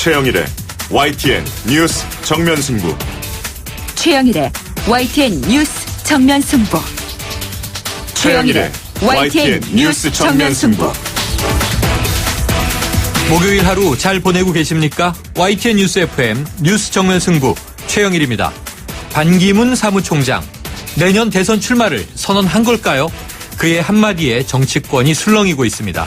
최영일의 YTN 뉴스 정면 승부. 최영일의 YTN 뉴스 정면 승부. 최영일의 YTN 뉴스 정면 승부. 목요일 하루 잘 보내고 계십니까? YTN 뉴스 FM 뉴스 정면 승부 최영일입니다. 반기문 사무총장 내년 대선 출마를 선언한 걸까요? 그의 한마디에 정치권이 술렁이고 있습니다.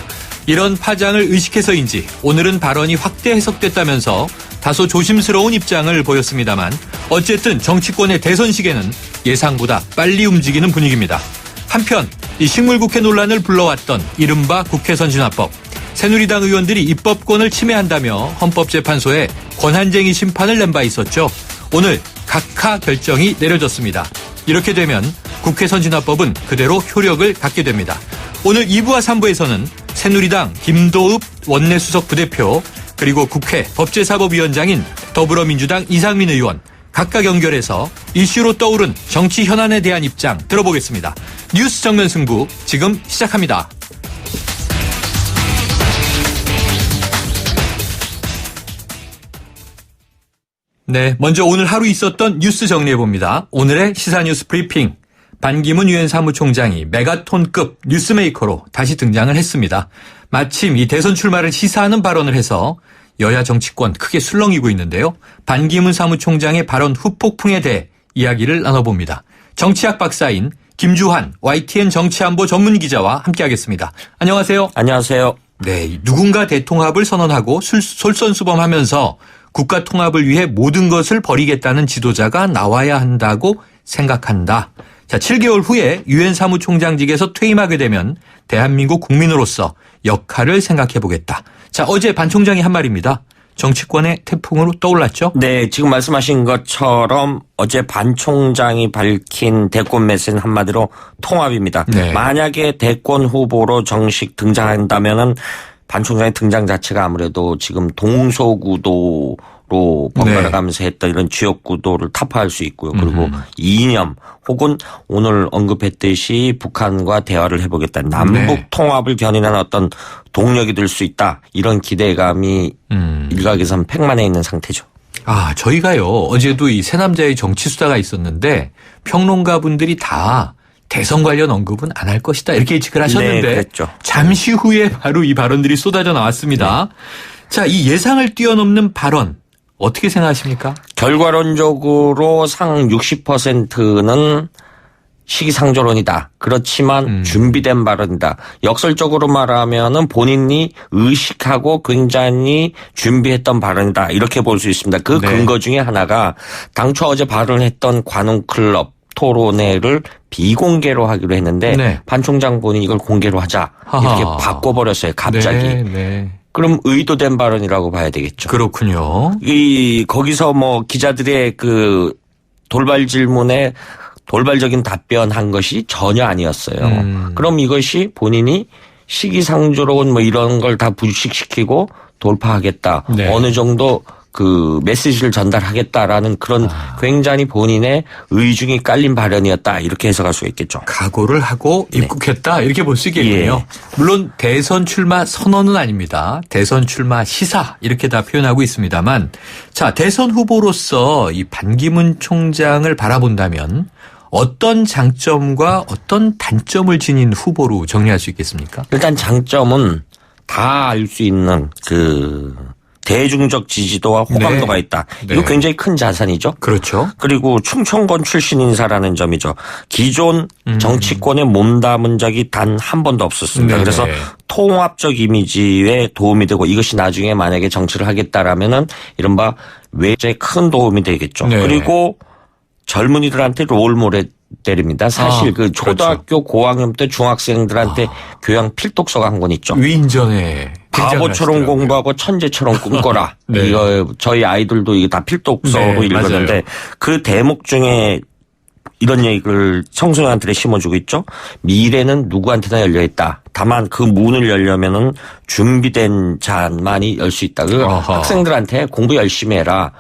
이런 파장을 의식해서인지 오늘은 발언이 확대 해석됐다면서 다소 조심스러운 입장을 보였습니다만 어쨌든 정치권의 대선 시계는 예상보다 빨리 움직이는 분위기입니다. 한편 이 식물국회 논란을 불러왔던 이른바 국회선진화법. 새누리당 의원들이 입법권을 침해한다며 헌법재판소에 권한쟁의 심판을 낸 바 있었죠. 오늘 각하 결정이 내려졌습니다. 이렇게 되면 국회선진화법은 그대로 효력을 갖게 됩니다. 오늘 2부와 3부에서는 새누리당 김도읍 원내수석 부대표 그리고 국회 법제사법위원장인 더불어민주당 이상민 의원 각각 연결해서 이슈로 떠오른 정치 현안에 대한 입장 들어보겠습니다. 뉴스 정면 승부 지금 시작합니다. 네, 먼저 오늘 하루 있었던 뉴스 정리해봅니다. 오늘의 시사뉴스 브리핑. 반기문 유엔 사무총장이 메가톤급 뉴스메이커로 다시 등장을 했습니다. 마침 이 대선 출마를 시사하는 발언을 해서 여야 정치권 크게 술렁이고 있는데요. 반기문 사무총장의 발언 후폭풍에 대해 이야기를 나눠봅니다. 정치학 박사인 김주환 YTN 정치안보 전문기자와 함께하겠습니다. 안녕하세요. 안녕하세요. 네, 누군가 대통합을 선언하고 솔선수범하면서 국가 통합을 위해 모든 것을 버리겠다는 지도자가 나와야 한다고 생각한다. 자, 7개월 후에 유엔 사무총장직에서 퇴임하게 되면 대한민국 국민으로서 역할을 생각해 보겠다. 자, 어제 반 총장이 한 말입니다. 정치권의 태풍으로 떠올랐죠? 네, 지금 말씀하신 것처럼 어제 반 총장이 밝힌 대권 메시지는 한마디로 통합입니다. 네. 만약에 대권 후보로 정식 등장한다면은 반 총장의 등장 자체가 아무래도 지금 동서구도로 번갈아가면서 했던 이런 지역구도를 타파할 수 있고요. 그리고 이념 혹은 오늘 언급했듯이 북한과 대화를 해보겠다. 남북 통합을 견인하는 어떤 동력이 될 수 있다. 이런 기대감이 일각에서는 팽만해 있는 상태죠. 아, 저희가요. 어제도 이 세 남자의 정치 수다가 있었는데 평론가 분들이 다 대선 관련 언급은 안 할 것이다 이렇게 예측을 하셨는데 네, 그랬죠. 잠시 후에 바로 이 발언들이 쏟아져 나왔습니다. 네. 자, 이 예상을 뛰어넘는 발언 어떻게 생각하십니까? 결과론적으로 상 60%는 시기상조론이다. 그렇지만 준비된 발언이다. 역설적으로 말하면은 본인이 의식하고 굉장히 준비했던 발언이다. 이렇게 볼 수 있습니다. 그 네. 근거 중에 하나가 당초 어제 발언했던 관훈클럽 토론회를 비공개로 하기로 했는데 네. 반 총장 본인이 이걸 공개로 하자 이렇게 바꿔버렸어요. 갑자기. 네, 네. 그럼 의도된 발언이라고 봐야 되겠죠. 그렇군요. 거기서 뭐 기자들의 그 돌발 질문에 돌발적인 답변한 것이 전혀 아니었어요. 그럼 이것이 본인이 시기상조론 뭐 이런 걸 다 불식시키고 돌파하겠다. 네. 어느 정도 그 메시지를 전달하겠다라는 그런 굉장히 본인의 의중이 깔린 발언이었다. 이렇게 해석할 수가 있겠죠. 각오를 하고 입국했다. 네. 이렇게 볼 수 있겠군요. 예. 물론 대선 출마 선언은 아닙니다. 대선 출마 시사 이렇게 다 표현하고 있습니다만 자, 대선 후보로서 이 반기문 총장을 바라본다면 어떤 장점과 어떤 단점을 지닌 후보로 정리할 수 있겠습니까? 일단 장점은 다 알 수 있는 그 대중적 지지도와 호감도가 네. 있다. 이거 네. 굉장히 큰 자산이죠. 그렇죠. 그리고 충청권 출신 인사라는 점이죠. 기존 정치권에 몸담은 적이 단 한 번도 없었습니다. 네네. 그래서 통합적 이미지에 도움이 되고 이것이 나중에 만약에 정치를 하겠다라면은 이른바 외제에 큰 도움이 되겠죠. 네. 그리고 젊은이들한테 롤모델입니다. 사실 그 초등학교 그렇죠. 고학년 때 중학생들한테 교양 필독서가 한 권 있죠. 위인전에 바보처럼 공부하고 천재처럼 꿈꿔라. 네. 이거 저희 아이들도 이게 다 필독서로 네, 읽었는데 맞아요. 그 대목 중에 이런 얘기를 청소년한테 심어주고 있죠. 미래는 누구한테나 열려있다. 다만 그 문을 열려면은 준비된 자만이 열 수 있다. 그 학생들한테 공부 열심히 해라.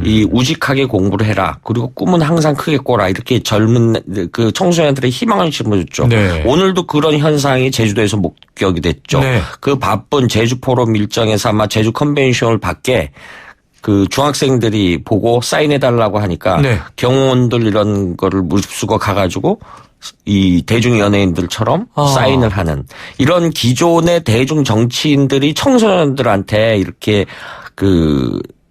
이 우직하게 공부를 해라. 그리고 꿈은 항상 크게 꿔라. 이렇게 젊은 그 청소년들의 희망을 심어줬죠. 네. 오늘도 그런 현상이 제주도에서 목격이 됐죠. 네. 그 바쁜 제주 포럼 일정에서 아마 제주 컨벤션홀 밖에 그 중학생들이 보고 사인해달라고 하니까 네. 경호원들 이런 거를 무릅쓰고 가가지고 이 대중 연예인들처럼 사인을 하는 이런 기존의 대중 정치인들이 청소년들한테 이렇게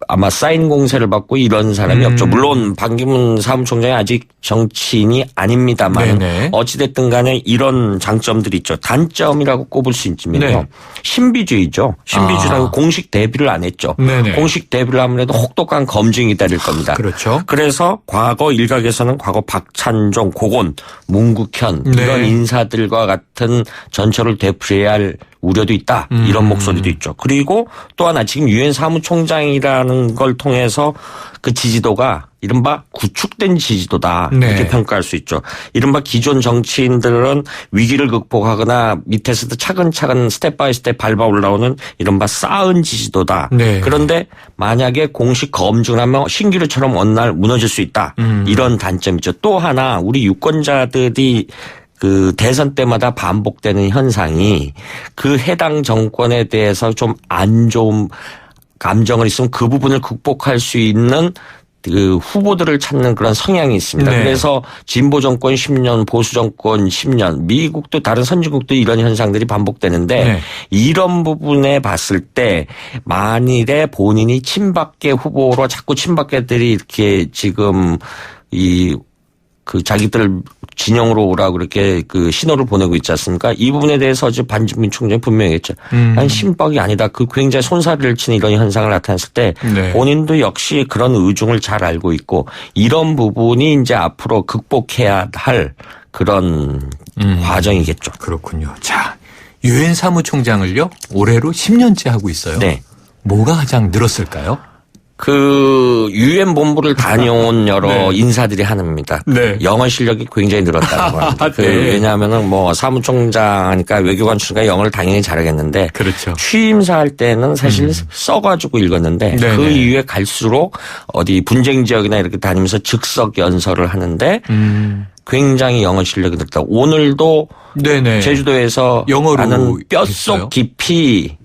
아마 사인 공세를 받고 이런 사람이 없죠. 물론 반기문 사무총장이 아직 정치인이 아닙니다만 네네. 어찌됐든 간에 이런 장점들이 있죠. 단점이라고 꼽을 수 있으면요. 네. 신비주의죠. 신비주의라고 공식 데뷔를 안 했죠. 네네. 공식 데뷔를 하면 해도 혹독한 검증이 기다릴 겁니다. 그렇죠. 그래서 과거 일각에서는 과거 박찬종, 고건, 문국현 네. 이런 인사들과 같은 전철을 되풀이해야 할 우려도 있다. 이런 목소리도 있죠. 그리고 또 하나 지금 유엔 사무총장이라는 걸 통해서 그 지지도가 이른바 구축된 지지도다. 네. 이렇게 평가할 수 있죠. 이른바 기존 정치인들은 위기를 극복하거나 밑에서도 차근차근 스텝 바이 스텝 밟아 올라오는 이른바 쌓은 지지도다. 네. 그런데 만약에 공식 검증을 하면 신기루처럼 어느 날 무너질 수 있다. 이런 단점이죠. 또 하나 우리 유권자들이 그 대선 때마다 반복되는 현상이 그 해당 정권에 대해서 좀 안 좋은 감정을 있으면 그 부분을 극복할 수 있는 그 후보들을 찾는 그런 성향이 있습니다. 네. 그래서 진보 정권 10년, 보수 정권 10년, 미국도 다른 선진국도 이런 현상들이 반복되는데 네. 이런 부분에 봤을 때 만일에 본인이 친박계 후보로 자꾸 친박계들이 이렇게 지금 그 자기들 진영으로 오라고 그렇게 그 신호를 보내고 있지 않습니까? 이 부분에 대해서 어제 반기문 총장이 분명히 했죠. 난 신박이 아니다. 그 굉장히 손사래를 치는 이런 현상을 나타냈을 때 네. 본인도 역시 그런 의중을 잘 알고 있고 이런 부분이 이제 앞으로 극복해야 할 그런 과정이겠죠. 그렇군요. 자, 유엔 사무총장을요 올해로 10년째 하고 있어요. 네. 뭐가 가장 늘었을까요? 그 유엔 본부를 다녀온 여러 네. 인사들이 하는입니다. 네. 영어 실력이 굉장히 늘었다는 겁니다. 네. 왜냐하면은 뭐 사무총장이니까 외교관 출신이니까 영어를 당연히 잘하겠는데 그렇죠. 취임사할 때는 사실 써가지고 읽었는데 네네. 그 이후에 갈수록 어디 분쟁 지역이나 이렇게 다니면서 즉석 연설을 하는데 굉장히 영어 실력이 늘었다. 오늘도 네네. 제주도에서 영어로 나는 뼛속 했어요? 깊이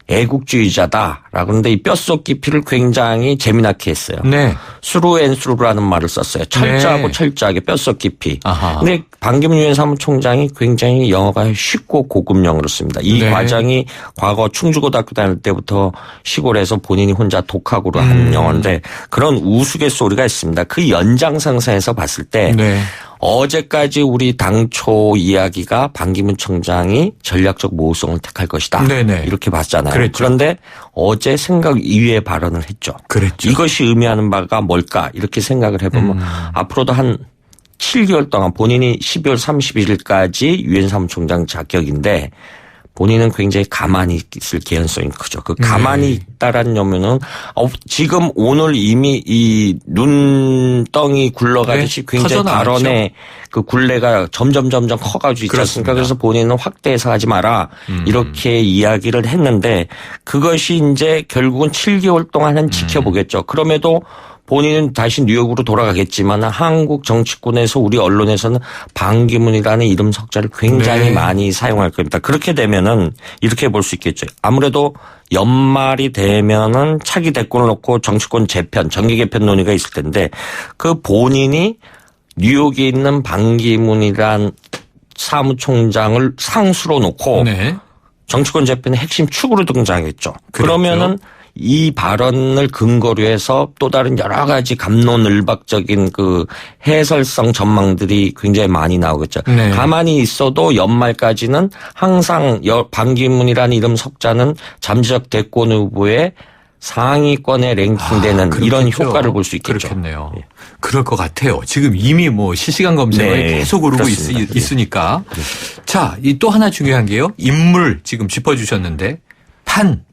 애국주의자다. 라고 하는데 이 뼛속 깊이를 굉장히 재미나게 했어요. 네. 수루 앤 수루라는 말을 썼어요. 철저하고 네. 철저하게 뼛속 깊이. 아하. 근데 반기문 유엔 사무총장이 굉장히 영어가 쉽고 고급 영어를 씁니다. 이 네. 과정이 과거 충주고등학교 다닐 때부터 시골에서 본인이 혼자 독학으로 한 영어인데 그런 우스갯소리가 있습니다. 그 연장선상에서 봤을 때 네. 어제까지 우리 당초 이야기가 반기문 총장이 전략적 모호성을 택할 것이다. 네네. 이렇게 봤잖아요. 그랬죠. 그런데 어제 생각 이외의 발언을 했죠. 그랬죠. 이것이 의미하는 바가 뭘까 이렇게 생각을 해보면 앞으로도 한 7개월 동안 본인이 12월 31일까지 유엔 사무총장 자격인데 본인은 굉장히 가만히 있을 개연성이 크죠. 그 가만히 있다라는 의미는 지금 오늘 이미 이 눈덩이 굴러가듯이 네, 굉장히 터져나왔죠. 발언의 그 굴레가 점점 커가지고 있지 않습니까? 그렇습니다. 그래서 본인은 확대해서 하지 마라 이렇게 이야기를 했는데 그것이 이제 결국은 7개월 동안은 지켜보겠죠. 그럼에도 본인은 다시 뉴욕으로 돌아가겠지만 한국 정치권에서 우리 언론에서는 반기문이라는 이름 석자를 굉장히 네. 많이 사용할 겁니다. 그렇게 되면은 이렇게 볼 수 있겠죠. 아무래도 연말이 되면은 차기 대권을 놓고 정치권 재편, 정계 개편 논의가 있을 텐데 그 본인이 뉴욕에 있는 반기문이란 사무총장을 상수로 놓고 네. 정치권 재편의 핵심 축으로 등장했죠. 그랬죠. 그러면은 이 발언을 근거로 해서 또 다른 여러 가지 갑론을박적인 그 해설성 전망들이 굉장히 많이 나오겠죠. 네. 가만히 있어도 연말까지는 항상 반기문이라는 이름 석자는 잠재적 대권 후보의 상위권에 랭킹되는 이런 그렇겠죠. 효과를 볼 수 있겠죠. 그렇겠네요. 그럴 것 같아요. 지금 이미 뭐 실시간 검색어에 네, 계속 오르고 그렇습니다. 있으니까. 자, 이 또 하나 중요한 게요. 인물 지금 짚어주셨는데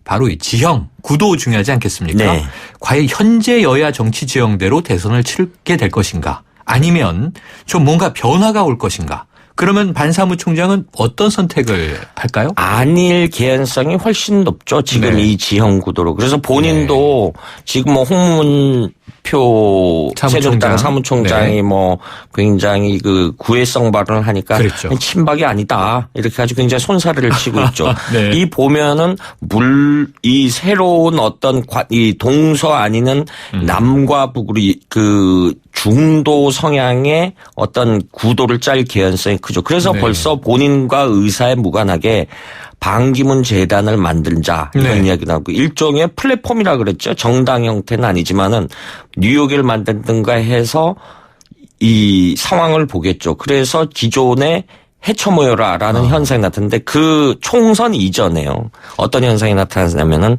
바로 이 지형, 구도 중요하지 않겠습니까? 네. 과연 현재 여야 정치 지형대로 대선을 치르게 될 것인가? 아니면 좀 뭔가 변화가 올 것인가? 그러면 반 사무총장은 어떤 선택을 할까요? 아닐 개연성이 훨씬 높죠. 지금 네. 이 지형 구도로. 그래서 본인도 지금 뭐 홍문 홍준표 새누리당 사무총장이 네. 뭐 굉장히 그 구애성 발언을 하니까 그랬죠. 친박이 아니다 이렇게 가지고 굉장히 손사래를 치고 있죠. 네. 이 보면은 이 새로운 어떤 이 동서 아니는 남과 북으로 그 중도 성향의 어떤 구도를 짤 개연성이 크죠. 그래서 네. 벌써 본인과 의사에 무관하게 반기문 재단을 만들자 이런 네. 이야기 나오고 일종의 플랫폼이라 그랬죠. 정당 형태는 아니지만은 뉴욕을 만든가 해서 이 상황을 보겠죠. 그래서 기존에 해쳐 모여라라는 현상이 나타났는데 그 총선 이전에요. 어떤 현상이 나타났냐면은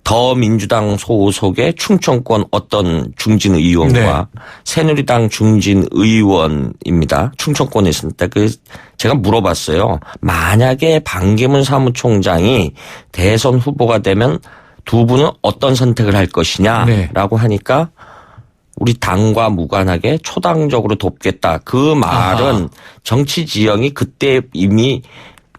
더민주당 소속의 충청권 어떤 중진 의원과 네. 새누리당 중진 의원입니다. 충청권에 있을 때 제가 물어봤어요. 만약에 반기문 사무총장이 대선 후보가 되면 두 분은 어떤 선택을 할 것이냐라고 하니까 우리 당과 무관하게 초당적으로 돕겠다. 그 말은 정치 지형이 그때 이미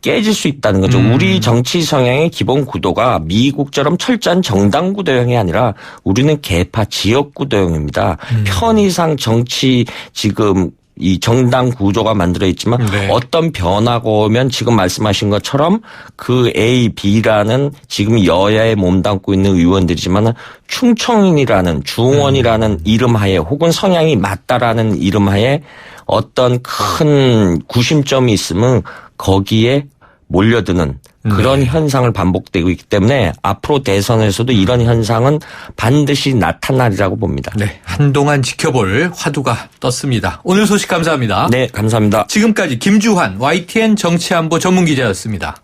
깨질 수 있다는 거죠. 우리 정치 성향의 기본 구도가 미국처럼 철저한 정당 구도형이 아니라 우리는 계파 지역 구도형입니다. 편의상 정치 지금 이 정당 구조가 만들어 있지만 네. 어떤 변화가 오면 지금 말씀하신 것처럼 그 A, B라는 지금 여야에 몸담고 있는 의원들이지만 충청인이라는 중원이라는 이름하에 혹은 성향이 맞다라는 이름하에 어떤 큰 구심점이 있으면 거기에 몰려드는 그런 현상을 반복되고 있기 때문에 앞으로 대선에서도 이런 현상은 반드시 나타나리라고 봅니다. 네, 한동안 지켜볼 화두가 떴습니다. 오늘 소식 감사합니다. 네, 감사합니다. 지금까지 김주환 YTN 정치안보 전문기자였습니다.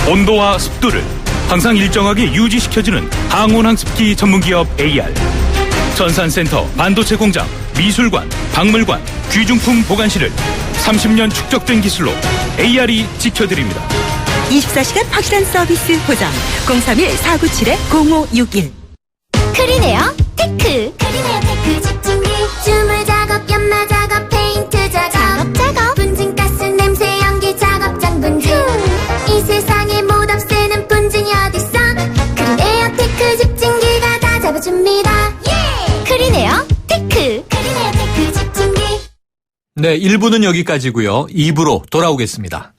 온도와 습도를 항상 일정하게 유지시켜주는 항온항습기 전문기업 AR. 전산센터, 반도체 공장, 미술관, 박물관, 귀중품 보관실을 30년 축적된 기술로 AR이 지켜드립니다. 24시간 확실한 서비스 보장 031-497-0561 크리네어 테크. 크리네어 테크 집중기. 주물 작업, 연마 작업, 페인트 작업. 분진가스, 냄새, 연기 작업장 분진. 이 세상에 못 없애는 분진이 어딨어. 크리네어 테크 집중기가 다 잡아줍니다. 예! 크리네어 테크. 크리네어 테크 집중기. 네, 1부는 여기까지고요. 2부로 돌아오겠습니다.